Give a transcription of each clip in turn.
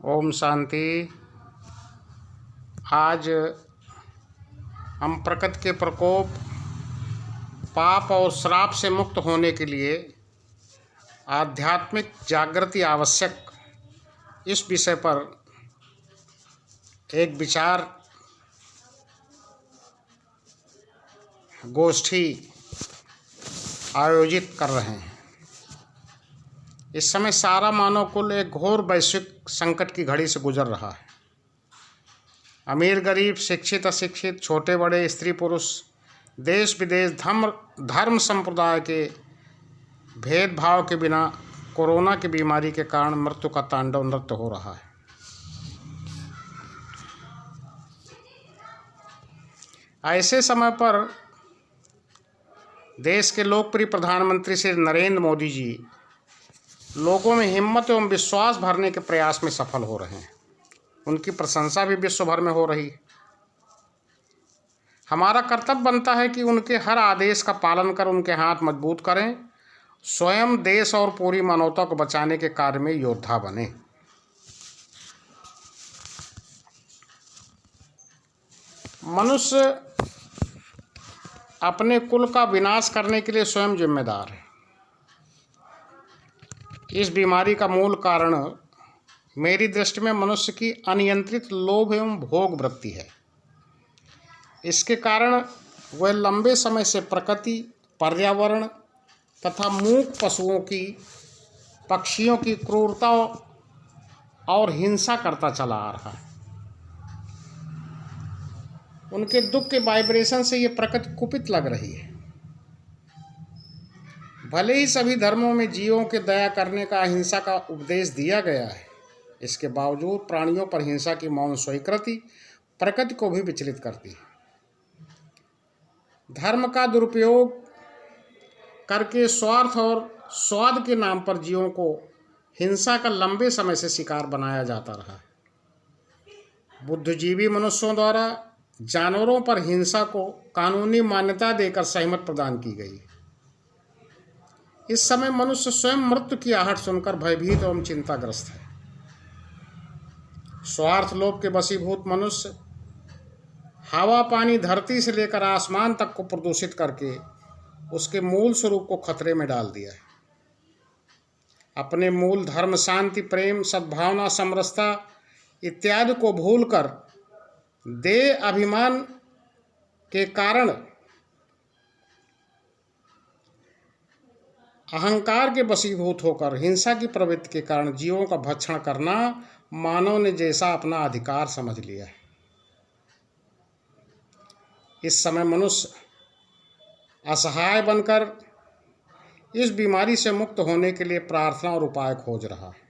ओम शांति। आज हम प्रकृति के प्रकोप, पाप और श्राप से मुक्त होने के लिए आध्यात्मिक जागृति आवश्यक, इस विषय पर एक विचार गोष्ठी आयोजित कर रहे हैं। इस समय सारा मानव कुल एक घोर वैश्विक संकट की घड़ी से गुजर रहा है। अमीर गरीब, शिक्षित अशिक्षित, छोटे बड़े, स्त्री पुरुष, देश विदेश, धर्म संप्रदाय के भेदभाव के बिना कोरोना की बीमारी के कारण मृत्यु का तांडव नृत्य हो रहा है। ऐसे समय पर देश के लोकप्रिय प्रधानमंत्री श्री नरेंद्र मोदी जी लोगों में हिम्मत एवं विश्वास भरने के प्रयास में सफल हो रहे हैं। उनकी प्रशंसा भी विश्व भर में हो रही है। हमारा कर्तव्य बनता है कि उनके हर आदेश का पालन कर उनके हाथ मजबूत करें, स्वयं देश और पूरी मानवता को बचाने के कार्य में योद्धा बने। मनुष्य अपने कुल का विनाश करने के लिए स्वयं जिम्मेदार है। इस बीमारी का मूल कारण मेरी दृष्टि में मनुष्य की अनियंत्रित लोभ एवं भोग वृत्ति है। इसके कारण वह लंबे समय से प्रकृति, पर्यावरण तथा मूक पशुओं की, पक्षियों की क्रूरता और हिंसा करता चला आ रहा है। उनके दुख के वाइब्रेशन से ये प्रकृति कुपित लग रही है। भले ही सभी धर्मों में जीवों के दया करने का, अहिंसा का उपदेश दिया गया है, इसके बावजूद प्राणियों पर हिंसा की मौन स्वीकृति प्रकृति को भी विचलित करती है। धर्म का दुरुपयोग करके स्वार्थ और स्वाद के नाम पर जीवों को हिंसा का लंबे समय से शिकार बनाया जाता रहा है। बुद्धिजीवी मनुष्यों द्वारा जानवरों पर हिंसा को कानूनी मान्यता देकर सहमति प्रदान की गई। इस समय मनुष्य स्वयं मृत्यु की आहट सुनकर भयभीत एवं चिंताग्रस्त है। स्वार्थ लोभ के वशीभूत मनुष्य हवा, पानी, धरती से लेकर आसमान तक को प्रदूषित करके उसके मूल स्वरूप को खतरे में डाल दिया है। अपने मूल धर्म, शांति, प्रेम, सद्भावना, समरसता इत्यादि को भूलकर देह अभिमान के कारण, अहंकार के वशीभूत होकर हिंसा की प्रवृत्ति के कारण जीवों का भक्षण करना मानव ने जैसा अपना अधिकार समझ लिया है। इस समय मनुष्य असहाय बनकर इस बीमारी से मुक्त होने के लिए प्रार्थना और उपाय खोज रहा है।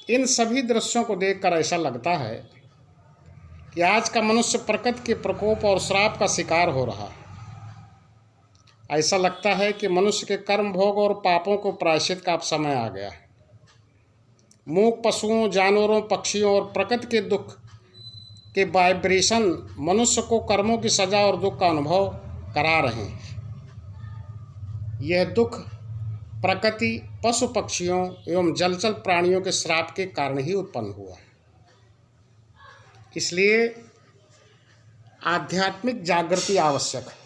इन सभी दृश्यों को देखकर ऐसा लगता है कि आज का मनुष्य प्रकृति के प्रकोप और श्राप का शिकार हो रहा है। ऐसा लगता है कि मनुष्य के कर्म, भोग और पापों को प्रायश्चित का अब समय आ गया है। मूक पशुओं, जानवरों, पक्षियों और प्रकृति के दुख के वाइब्रेशन मनुष्य को कर्मों की सजा और दुख का अनुभव करा रहे हैं। यह दुख प्रकृति, पशु पक्षियों एवं जलचर प्राणियों के श्राप के कारण ही उत्पन्न हुआ है। इसलिए आध्यात्मिक जागृति आवश्यक है।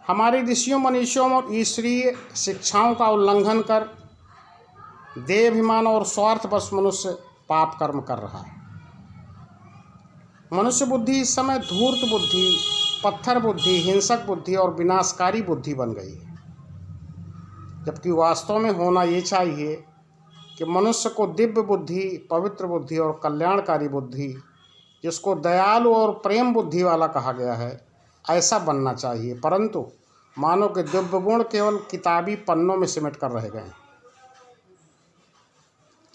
हमारे ऋषियों, मनीषियों और ईश्वरीय शिक्षाओं का उल्लंघन कर देहाभिमान और स्वार्थवश मनुष्य पाप कर्म कर रहा है। मनुष्य बुद्धि इस समय धूर्त बुद्धि, पत्थर बुद्धि, हिंसक बुद्धि और विनाशकारी बुद्धि बन गई है। जबकि वास्तव में होना ये चाहिए कि मनुष्य को दिव्य बुद्धि, पवित्र बुद्धि और कल्याणकारी बुद्धि, जिसको दयालु और प्रेम बुद्धि वाला कहा गया है, ऐसा बनना चाहिए। परंतु मानव के दिव्य गुण केवल किताबी पन्नों में सिमट कर रह गए हैं।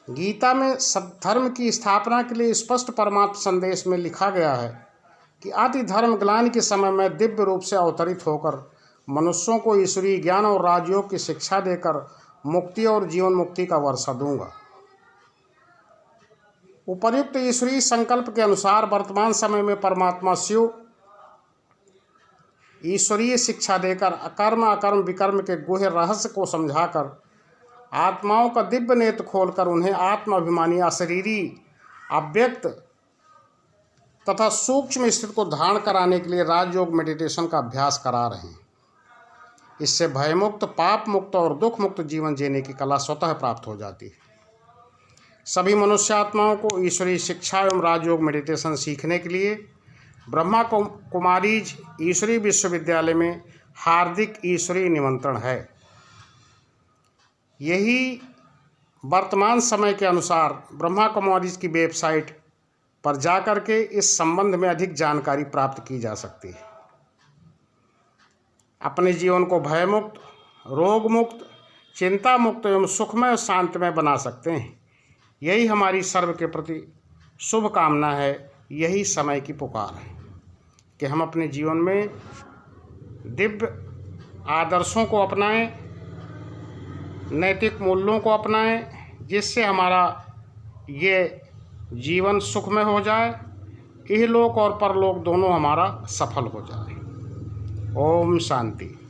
गीता में सद्धर्म की स्थापना के लिए स्पष्ट परमात्मा संदेश में लिखा गया है कि अति धर्म ग्लानि के समय में दिव्य रूप से अवतरित होकर मनुष्यों को ईश्वरीय ज्ञान और राजयोग की शिक्षा देकर मुक्ति और जीवन मुक्ति का वर्षा दूंगा। उपर्युक्त ईश्वरीय संकल्प के अनुसार वर्तमान समय में परमात्मा शिव ईश्वरीय शिक्षा देकर अकर्म अकर्म विकर्म के गुह्य रहस्य को समझाकर आत्माओं का दिव्य नेत्र खोलकर उन्हें आत्माभिमानी अशरीरी अव्यक्त तथा सूक्ष्म स्थिति को धारण कराने के लिए राजयोग मेडिटेशन का अभ्यास करा रहे हैं। इससे भयमुक्त, पाप मुक्त और दुख मुक्त जीवन जीने की कला स्वतः प्राप्त हो जाती है। सभी मनुष्यात्माओं को ईश्वरीय शिक्षा एवं राजयोग मेडिटेशन सीखने के लिए ब्रह्मा कुमारीज ईश्वरीय विश्वविद्यालय में हार्दिक ईश्वरीय निमंत्रण है। यही वर्तमान समय के अनुसार ब्रह्मा कुमारीज की वेबसाइट पर जाकर के इस संबंध में अधिक जानकारी प्राप्त की जा सकती है। अपने जीवन को भयमुक्त, रोग मुक्त, चिंता मुक्त एवं सुखमय और शांतिमय बना सकते हैं। यही हमारी सर्व के प्रति शुभ कामना है। यही समय की पुकार है कि हम अपने जीवन में दिव्य आदर्शों को अपनाएं, नैतिक मूल्यों को अपनाएं, जिससे हमारा ये जीवन सुखमय हो जाए, इहलोक और परलोक दोनों हमारा सफल हो जाए। ओम शांति।